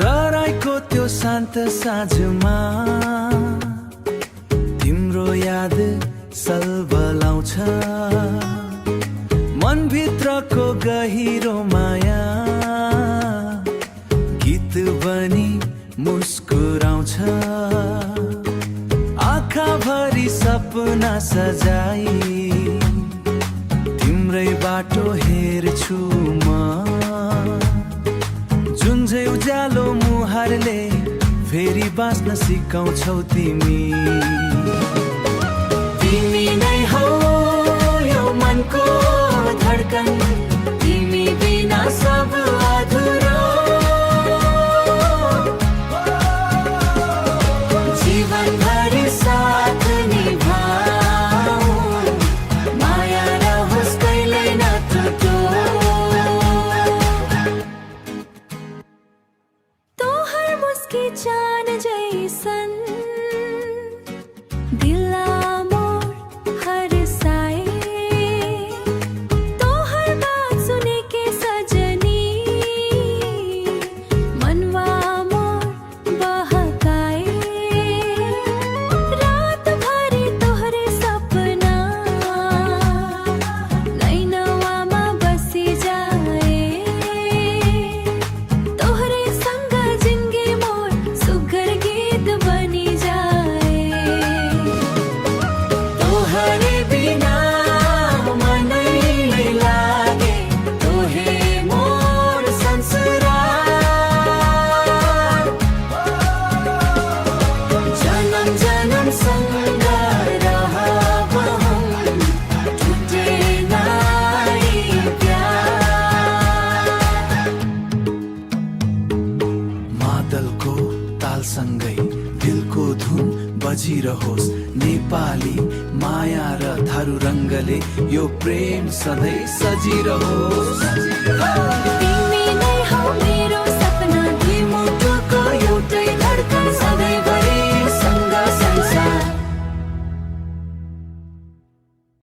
तराईको त्यो शान्त साँझमा तिम्रो याद सलबलाउँछ, मनभित्रको गहिरो माया गीत बनी मुस्कुराउँछ। आँखाभरि सपना सजाई तिम्रै बाटो हेर्छु म, जुनझै उज्यालो मुहारले फेरि बाँच्न सिकाउँछौ तिमी। तिमी नै हौ यो मनको धड्कन, तिमी बिना सब अधुरो। जीवनभरि साथ निभाऊ, माया रहोस् कहिल्यै नटुटो। तोहर मुस्की चान जैसन दिला मोर हरसाए, तोहर बात सुने के सजनी मनवा मोर बहकाए। रात भरि तोहरे सपना नैनवामा बसी जाए, तोहरे संग जिंदगी मोर सुघर गीत बनी जाए। तोहरे बिना मनै नै लागे, तोहे मोर संसार। जन्म जन्म सँग रहब हम, टुटे नाई प्यार। मादलको तालसँगै दिलको धुन बजिरहोस्, नेपाली माया र थारू रङ्गले यो प्रेम सधैँ सजिरहोस्।